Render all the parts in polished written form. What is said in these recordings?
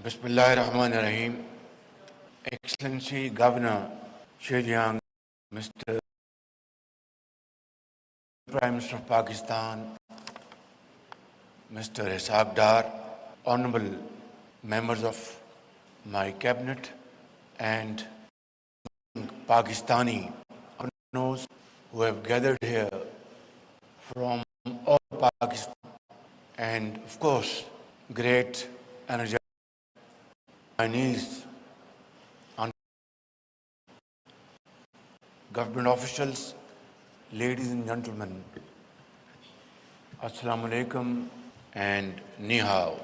Bismillahirrahmanirrahim. Excellency Governor Zhejiang, Mr. Prime Minister of Pakistan, Mr. Ishaq Dar, honorable members of my cabinet and Pakistani honors who have gathered here from all Pakistan, and of course, great energetic Chinese government officials, ladies and gentlemen, Assalamu alaikum and Ni hao.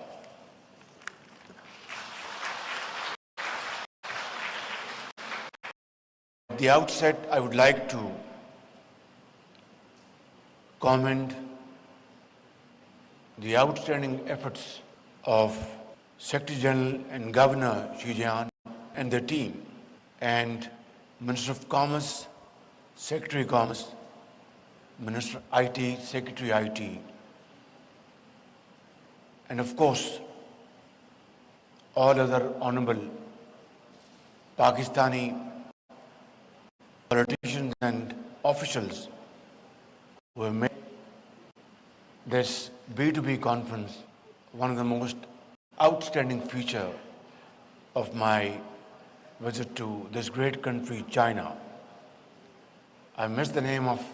At the outset, I would like to commend the outstanding efforts of Secretary General and Governor Zhejiang and their team, and Minister of Commerce, Secretary Commerce, Minister IT, Secretary IT, and of course, all other honorable Pakistani politicians and officials who have made this B2B conference one of the most outstanding feature of my visit to this great country, China. I missed the name of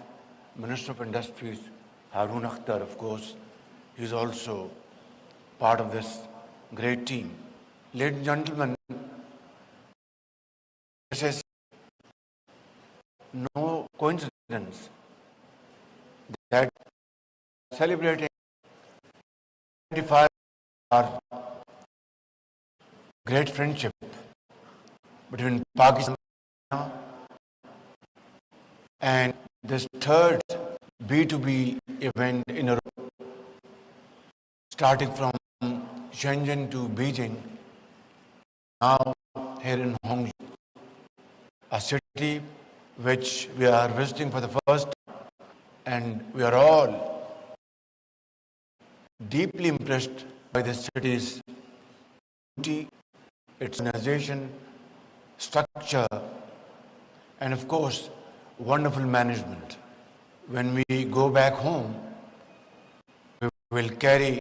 Minister of Industries, Harun Akhtar, of course. He is also part of this great team. Ladies and gentlemen, this is no coincidence that celebrating 25 our great friendship between Pakistan and this third B2B event in a row, starting from Shenzhen to Beijing, now here in Hangzhou, a city which we are visiting for the first time, and we are all deeply impressed by the city's beauty, its organization, structure, and of course, wonderful management. When we go back home, we will carry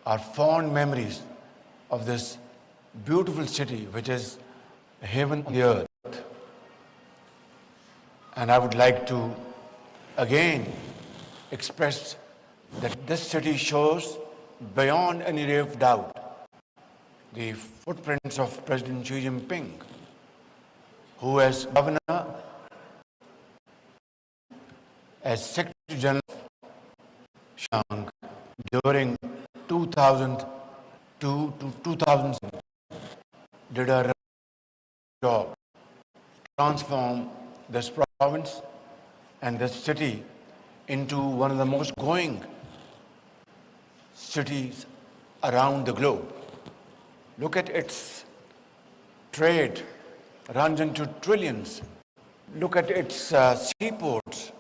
our fond memories of this beautiful city, which is a heaven on the earth. And I would like to again express that this city shows beyond any ray of doubt the footprints of President Xi Jinping, who as governor, as Secretary General Shang during 2002 to 2007 did a job to transform this province and this city into one of the most growing cities around the globe. Look at its trade, runs into trillions. Look at its seaports,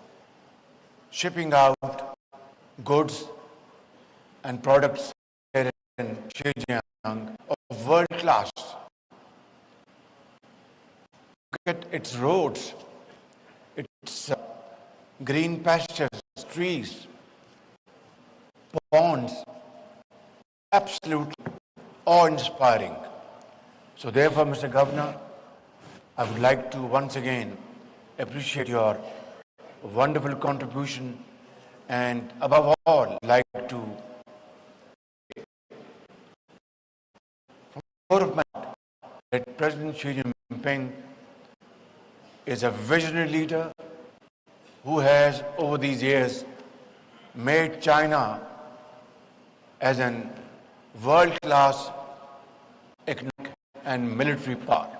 shipping out goods and products here in Zhejiang of world class. Look at its roads, its green pastures, trees, ponds, absolutely awe-inspiring. So therefore, Mr. Governor, I would like to once again appreciate your wonderful contribution, and above all, like to that President Xi Jinping is a visionary leader who has over these years made China as an world-class economic and military power,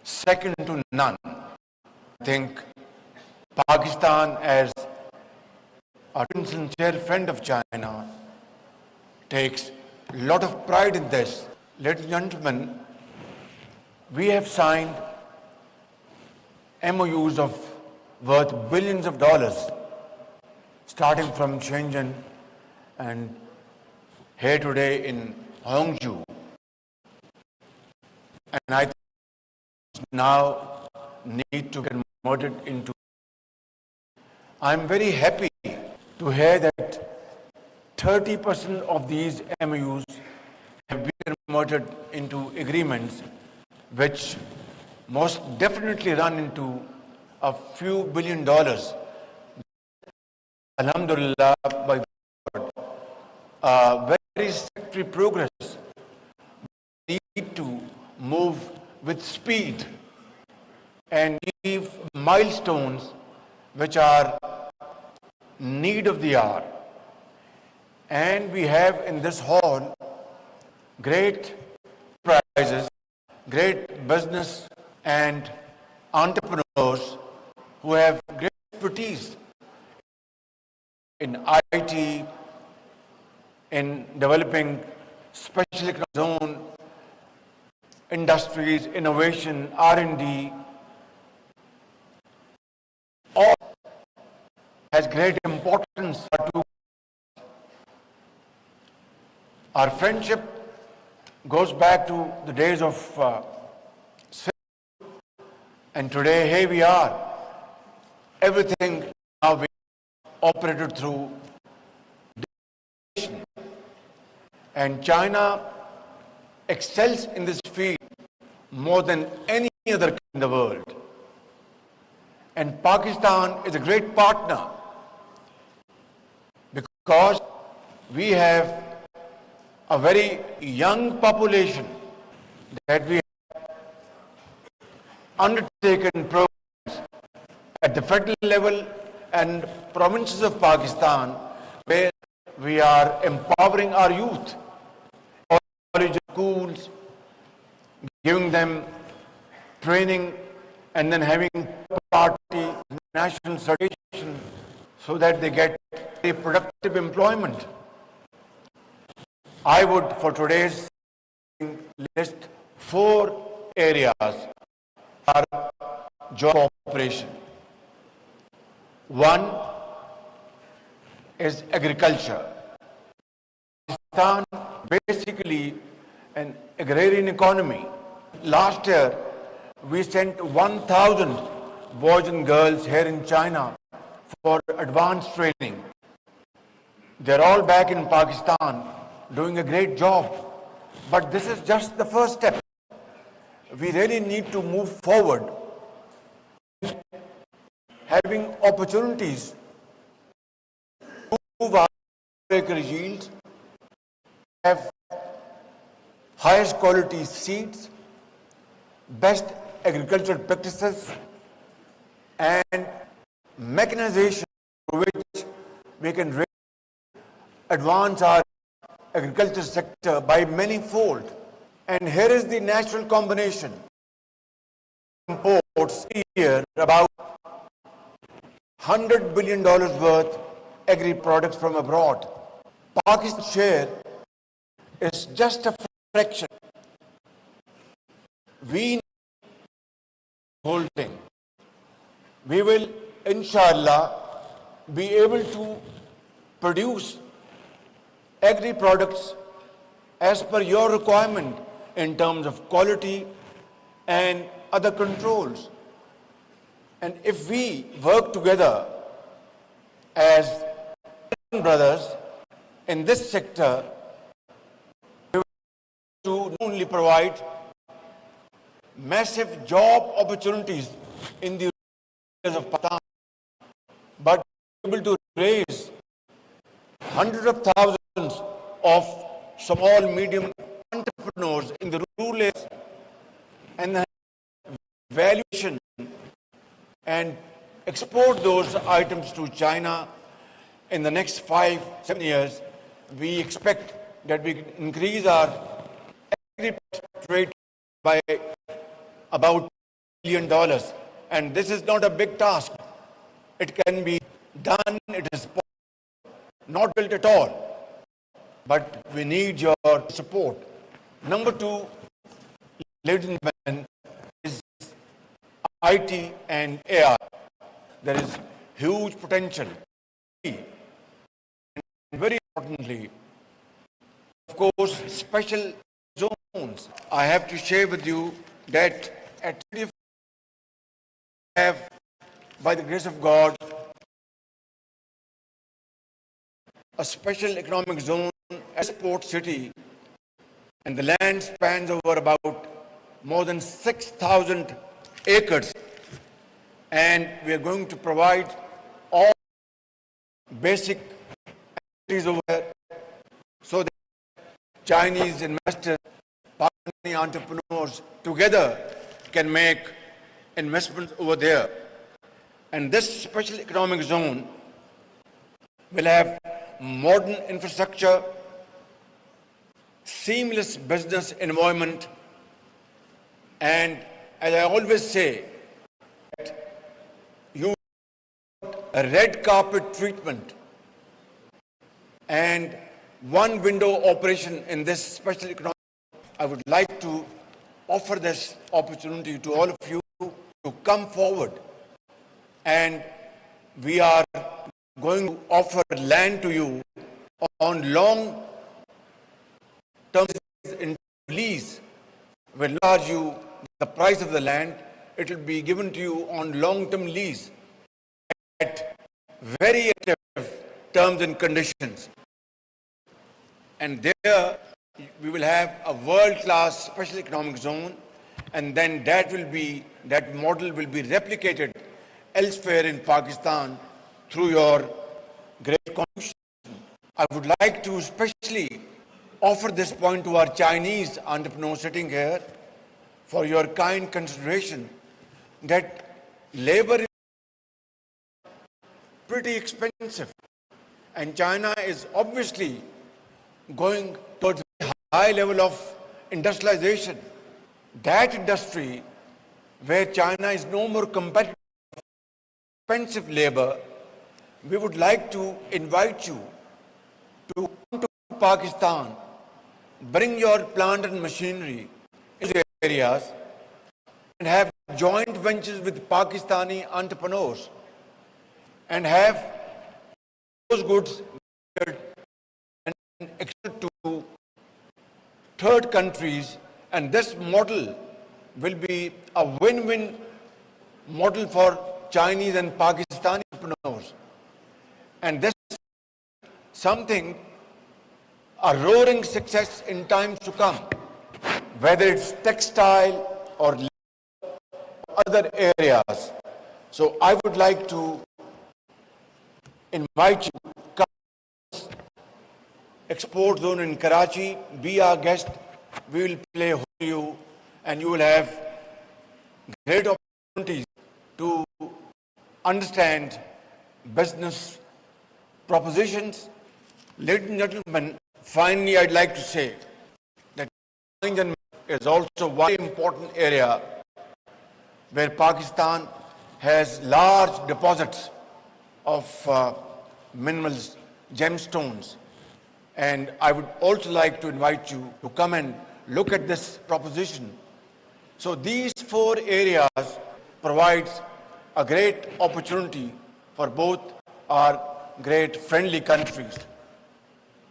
second to none. I think Pakistan, as a sincere friend of China, takes a lot of pride in this. Ladies and gentlemen, we have signed MOUs of worth billions of dollars, starting from Shenzhen and here today in Hangzhou, and I think now need to be converted into. I'm very happy to hear that 30% of these MOUs have been converted into agreements, which most definitely run into a few $billion. Alhamdulillah, by very satisfactory progress. We need to move with speed and achieve milestones which are need of the hour. And we have in this hall great prizes, great business and entrepreneurs who have great expertise in IT, in developing special economic zone, industries, innovation, R&D. All has great importance to our friendship. Goes back to the days of and today here we are. Everything now being operated through digitalization. And China excels in this field more than any other country in the world. And Pakistan is a great partner because we have a very young population that we have undertaken programs at the federal level and provinces of Pakistan where we are empowering our youth, college schools, giving them training and then having party national certification so that they get a productive employment. I would, for today's list 4 areas for job cooperation. One is agriculture. Pakistan basically an agrarian economy. Last year, we sent 1,000 boys and girls here in China for advanced training. They're all back in Pakistan doing a great job. But this is just the first step. We really need to move forward, having opportunities to move our acreage yields, have highest quality seeds, best agricultural practices, and mechanization through which we can really advance our agriculture sector by many fold. And here is the natural combination. Imports a year about $100 billion worth agri products from abroad. Pakistan's share is just a fraction. We need the whole thing. We will, inshallah, be able to produce agri products as per your requirement in terms of quality and other controls. And if we work together as brothers in this sector, we will not only provide massive job opportunities in the areas of Pakistan, but able to raise hundreds of thousands of small, medium entrepreneurs in the rural areas and valuation and export those items to China in the next 5-7 years. We expect that we can increase our trade by about $1 billion. And this is not a big task. It can be done. It is not built at all. But we need your support. Number 2, ladies and gentlemen, is IT and AI. There is huge potential. And very importantly, of course, special zones. I have to share with you that at 25 have, by the grace of God, a special economic zone as port city, and the land spans over about more than 6,000 acres, and we are going to provide all basic activities over there so that Chinese investors, Pakistani entrepreneurs together can make investments over there. And this special economic zone will have modern infrastructure, seamless business environment, and as I always say, you a red carpet treatment and one window operation in this special economic. I would like to offer this opportunity to all of you to come forward, and we are going to offer land to you on long terms in lease. We'll charge you the price of the land. It will be given to you on long-term lease at very attractive terms and conditions. And there we will have a world-class special economic zone, and then that model will be replicated elsewhere in Pakistan through your great contribution. I would like to especially offer this point to our Chinese entrepreneurs sitting here for your kind consideration that labor is pretty expensive, and China is obviously going towards a high level of industrialization. That industry where China is no more competitive, expensive labor, we would like to invite you to come to Pakistan, bring your plant and machinery in these areas, and have joint ventures with Pakistani entrepreneurs, and have those goods and export to third countries. And this model will be a win-win model for Chinese and Pakistani entrepreneurs. And this is something, a roaring success in times to come, whether it's textile or other areas. So I would like to invite you to come to this export zone in Karachi, be our guest. We will play for you, and you will have great opportunities to understand business propositions. Ladies and gentlemen, finally I'd like to say that is also one important area where Pakistan has large deposits of minerals, gemstones. And I would also like to invite you to come and look at this proposition. So these four areas provides a great opportunity for both our great friendly countries.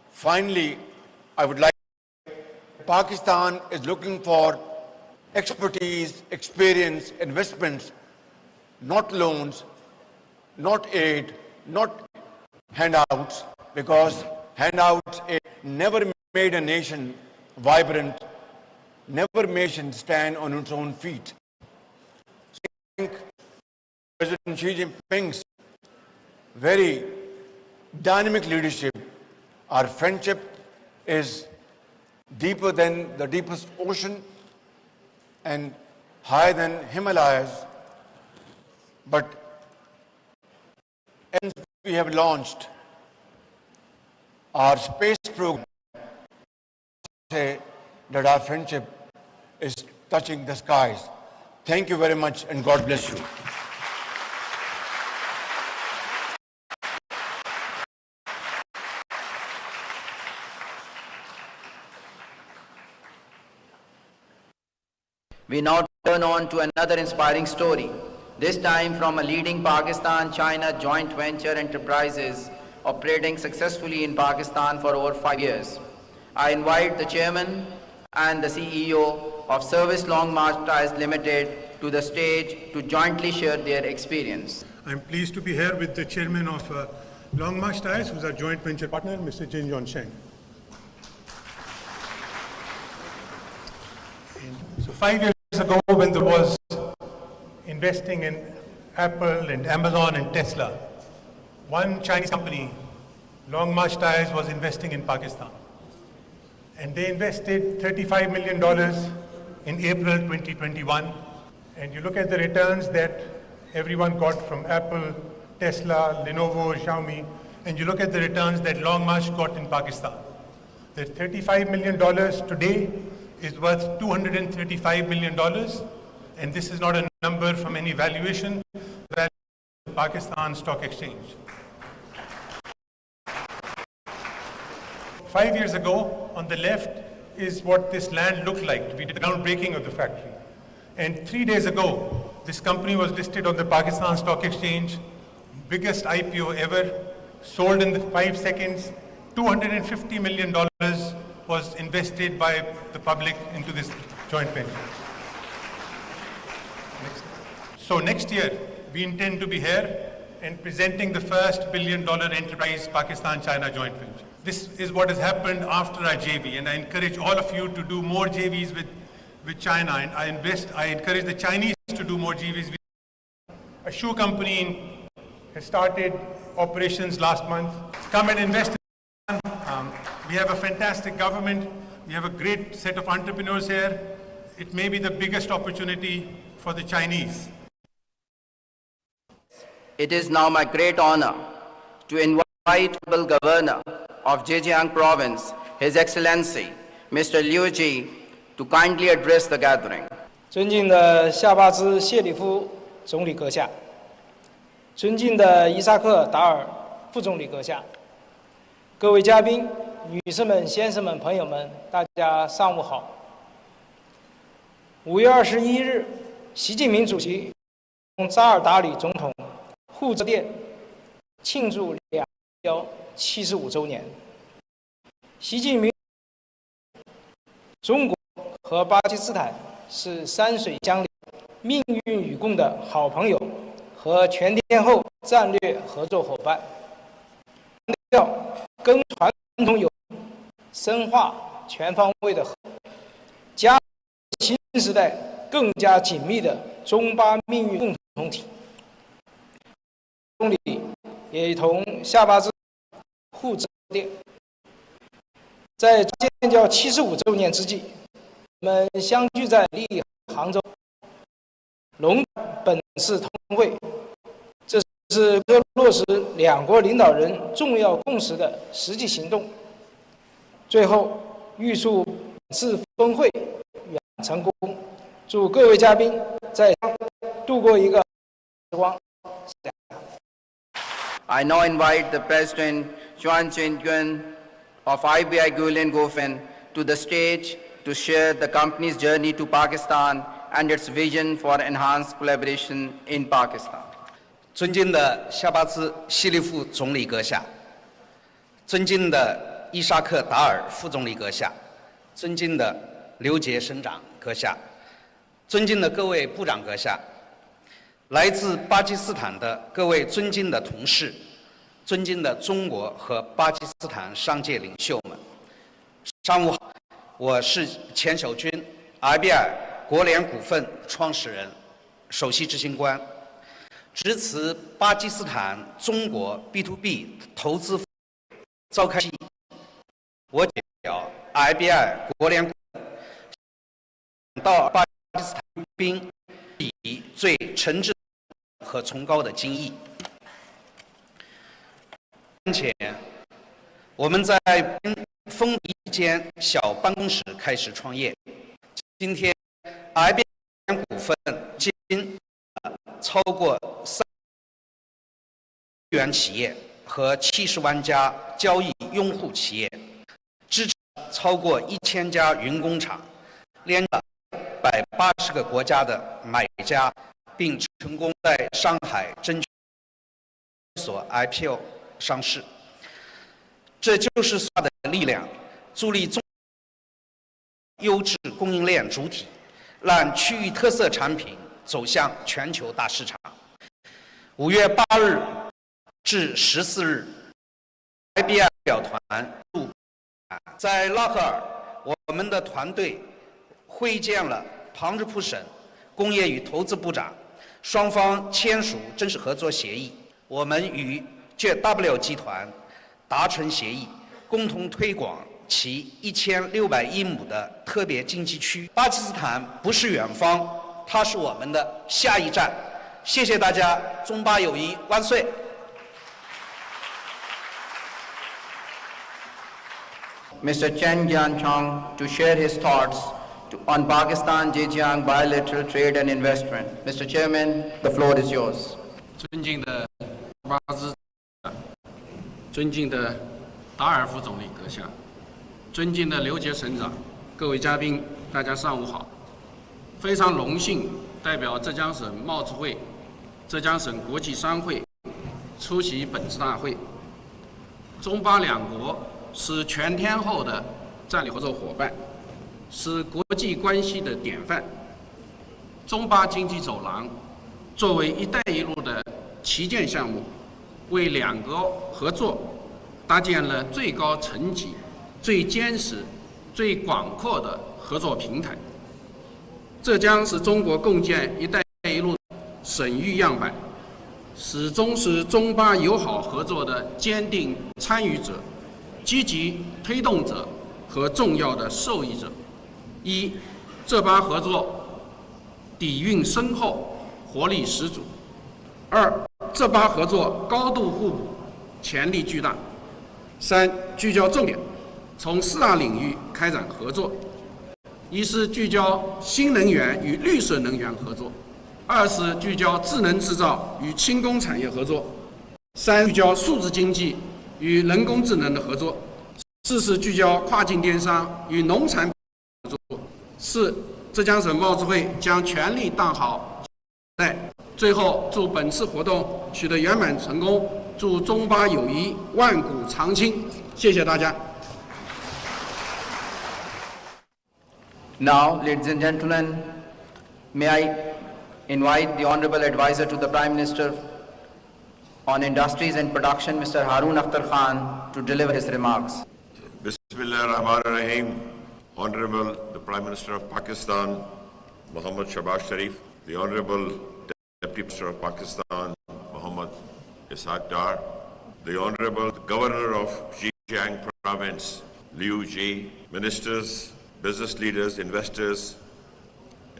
Finally, I would like to say Pakistan is looking for expertise, experience, investments, not loans, not aid, not handouts, because handouts never made a nation vibrant, never made a nation stand on its own feet. So I think President Xi Jinping's very dynamic leadership, our friendship is deeper than the deepest ocean and higher than Himalayas. But as we have launched our space program, say that our friendship is touching the skies. Thank you very much, and God bless you. We now turn on to another inspiring story, this time from a leading Pakistan-China joint venture enterprises operating successfully in Pakistan for over 5 years. I invite the chairman and the CEO of Service Long March Tires Limited to the stage to jointly share their experience. I'm pleased to be here with the chairman of Long March Tires, who's our joint venture partner, Mr. Jin Yon Sheng. So 5 years ago, when there was investing in Apple and Amazon and Tesla, one Chinese company, Long March Tires, was investing in Pakistan. And they invested $35 million in April 2021. And you look at the returns that everyone got from Apple, Tesla, Lenovo, Xiaomi, and you look at the returns that Long March got in Pakistan. The $35 million today is worth $235 million, and this is not a number from any valuation, value of the Pakistan Stock Exchange. 5 years ago, on the left, is what this land looked like. We did the groundbreaking of the factory. And 3 days ago, this company was listed on the Pakistan Stock Exchange, biggest IPO ever, sold in 5 seconds. $250 million was invested by the public into this joint venture. So next year, we intend to be here and presenting the first billion-dollar enterprise Pakistan-China joint venture. This is what has happened after our JV, and I encourage all of you to do more JVs with China, and I encourage the Chinese to do more JVs. A shoe company has started operations last month. Come and invest in we have a fantastic government. We have a great set of entrepreneurs here. It may be the biggest opportunity for the Chinese. It is now my great honor to invite the Governor of Zhejiang Province, His Excellency, Mr. Liu Ji, to kindly address the gathering. 尊敬的夏巴兹谢里夫总理阁下，尊敬的伊萨克达尔副总理阁下，各位嘉宾、女士们、先生们、朋友们，大家上午好。5月21日，习近平主席同扎尔达里总统互致电庆祝两交75周年。习近平，中国和巴基斯坦是山水相连、命运与共的好朋友和全天候战略合作伙伴。要跟传统友深化全方位的合作，加新时代更加紧密的中巴命运共同体。总理也同夏巴兹互致电，在建交75周年之际，我们相聚在杭州，隆本次通会，这是落实两国领导人重要共识的实际行动。最后，预祝本次峰会圆满成功，祝各位嘉宾在度过一个时光。I now invite the President Chuan Chin-yuen of IBI Guilin Gofen to the stage to share the company's journey to Pakistan and its vision for enhanced collaboration in Pakistan. 尊敬的夏巴兹希利夫总理阁下，尊敬的伊沙克达尔副总理阁下，尊敬的刘杰省长阁下，尊敬的各位部长阁下，来自巴基斯坦的各位尊敬的同事，尊敬的中国和巴基斯坦商界领袖们，上午好，我是钱守军 ，IBI 国联股份创始人、首席执行官，值此巴基斯坦中国 B2B 投资召开，我代表 IBI 国联股份到巴基斯坦宾以最诚挚和崇高的敬意。目前，我们在封闭一间小办公室开始创业。今天 ，IBI 股份经超过3亿元企业和70万家交易用户企业，支持超过1000家云工厂，连180个国家的买家，并成功在上海证券所 IPO 上市。这就是的力量，助力中优质供应链主体，让区域特色产品走向全球大市场。5月8日至14日 ，IBI 表团在拉合尔，我们的团队会见了庞日普省工业与投资部长，双方签署正式合作协议。我们与 JW 集团达成协议，共同推广其1600亿亩的特别经济区。巴基斯坦不是远方，它是我们的下一站。谢谢大家，中巴友谊万岁！ Mr. Chen Jianchong to share his thoughts on Pakistan-Zhejiang bilateral trade and investment. Mr. Chairman, the floor is yours. 尊敬的巴兹，尊敬的达尔副总理阁下，尊敬的刘杰省长，各位嘉宾，大家上午好。非常荣幸代表浙江省贸促会、浙江省国际商会出席本次大会。中巴两国是全天候的战略合作伙伴，是国际关系的典范。中巴经济走廊作为“一带一路”的旗舰项目，为两国合作搭建了最高层级、最坚实、最广阔的合作平台。这将是中国共建“一带一路”省域样板，始终是中巴友好合作的坚定参与者、积极推动者和重要的受益者。一，浙巴合作底蕴深厚，活力十足；二，浙巴合作高度互补，潜力巨大；三，聚焦重点，从4大领域开展合作：一是聚焦新能源与绿色能源合作；二是聚焦智能制造与轻工产业合作；三，聚焦数字经济与人工智能的合作；四是聚焦跨境电商与农产品合作；四，浙江省贸促会将全力当好最后，祝本次活动取得圆满成功，祝中巴友谊万古长青。谢谢大家。Now, ladies and gentlemen, may I invite the Honorable Advisor to the Prime Minister on Industries and Production, Mr. Harun Akhtar Khan, to deliver his remarks. Bismillah ar-Rahman ar-Rahim. Honorable the Prime Minister of Pakistan, Muhammad Shahbaz Sharif, the Honorable Deputy Minister of Pakistan, Muhammad Ishaq Dar, the Honorable Governor of Xinjiang Province, Liu Ji, Ministers, business leaders, investors,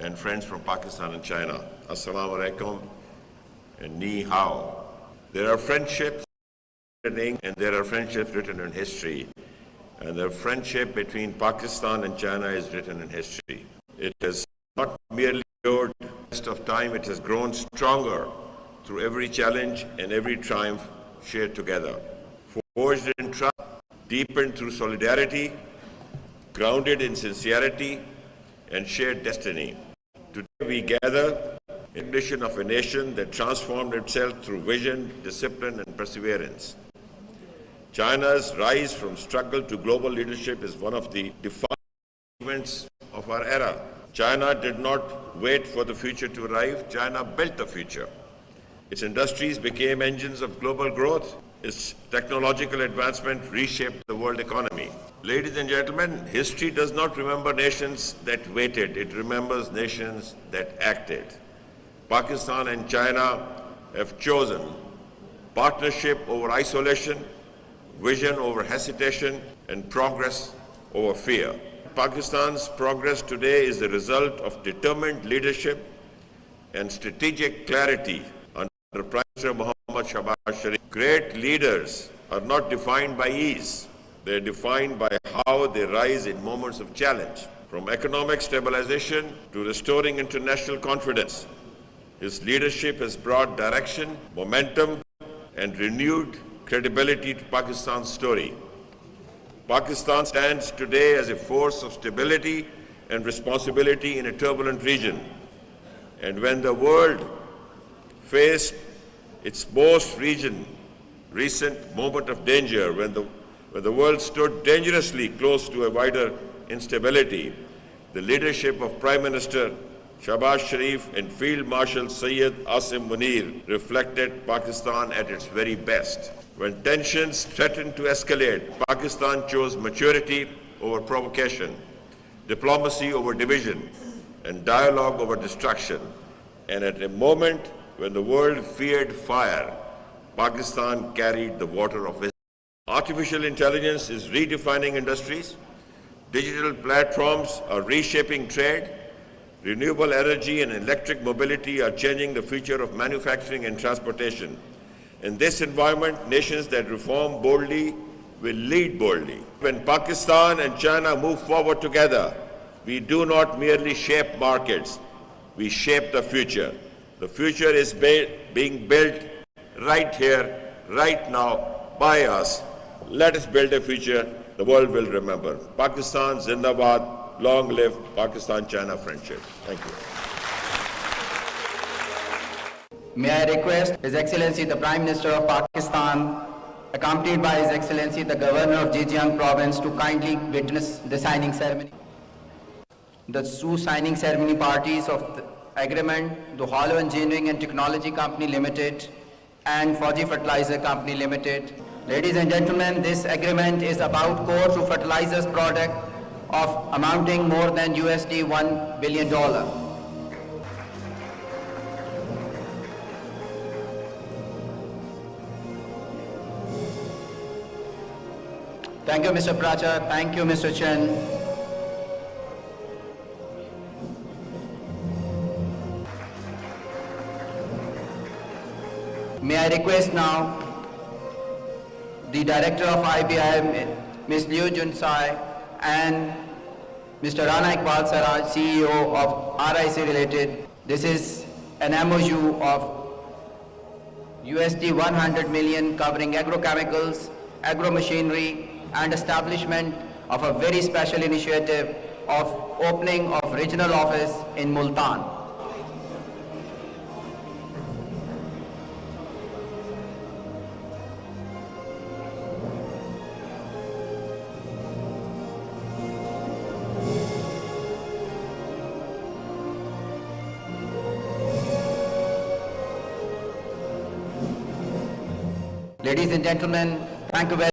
and friends from Pakistan and China. Assalamu alaikum and ni hao. There are friendships written and there are friendships written in history. And the friendship between Pakistan and China is written in history. It has not merely endured the test of time, it has grown stronger through every challenge and every triumph shared together. Forged in trust, deepened through solidarity, grounded in sincerity and shared destiny. Today we gather in recognition of a nation that transformed itself through vision, discipline and perseverance. China's rise from struggle to global leadership is one of the defining events of our era. China did not wait for the future to arrive, China built the future. Its industries became engines of global growth. Its technological advancement reshaped the world economy. Ladies and gentlemen, history does not remember nations that waited, it remembers nations that acted. Pakistan and China have chosen partnership over isolation, vision over hesitation, and progress over fear. Pakistan's progress today is the result of determined leadership and strategic clarity under Prime Minister Muhammad Shahbaz Sharif. Great leaders are not defined by ease. They are defined by how they rise in moments of challenge. From economic stabilization to restoring international confidence, his leadership has brought direction, momentum, and renewed credibility to Pakistan's story. Pakistan stands today as a force of stability and responsibility in a turbulent region. And when the world faced its most recent moment of danger, when the world stood dangerously close to a wider instability, the leadership of Prime Minister Shahbaz Sharif and Field Marshal Syed Asim Munir reflected Pakistan at its very best. When tensions threatened to escalate, Pakistan chose maturity over provocation, diplomacy over division, and dialogue over destruction. And at a moment when the world feared fire, Pakistan carried the water of wisdom. Artificial intelligence is redefining industries. Digital platforms are reshaping trade. Renewable energy and electric mobility are changing the future of manufacturing and transportation. In this environment, nations that reform boldly will lead boldly. When Pakistan and China move forward together, we do not merely shape markets, we shape the future. The future is being built right here, right now, by us. Let us build a future the world will remember. Pakistan Zindabad, long live Pakistan-China friendship. Thank you. May I request His Excellency the Prime Minister of Pakistan, accompanied by His Excellency the Governor of Zhejiang Province, to kindly witness the signing ceremony. The two signing ceremony parties of the agreement, the Hollow Engineering and Technology Company Limited and Fauji Fertilizer Company Limited. Ladies and gentlemen, this agreement is about core to fertilizers product of amounting more than $1 billion. Thank you, Mr. Pracha. Thank you, Mr. Chen. May I request now the Director of IBI, Ms. Liu Junsai, and Mr. Rana Iqbal Saraj, CEO of RIC Related. This is an MOU of $100 million covering agrochemicals, agromachinery, and establishment of a very special initiative of opening of regional office in Multan. Ladies and gentlemen, thank you very much.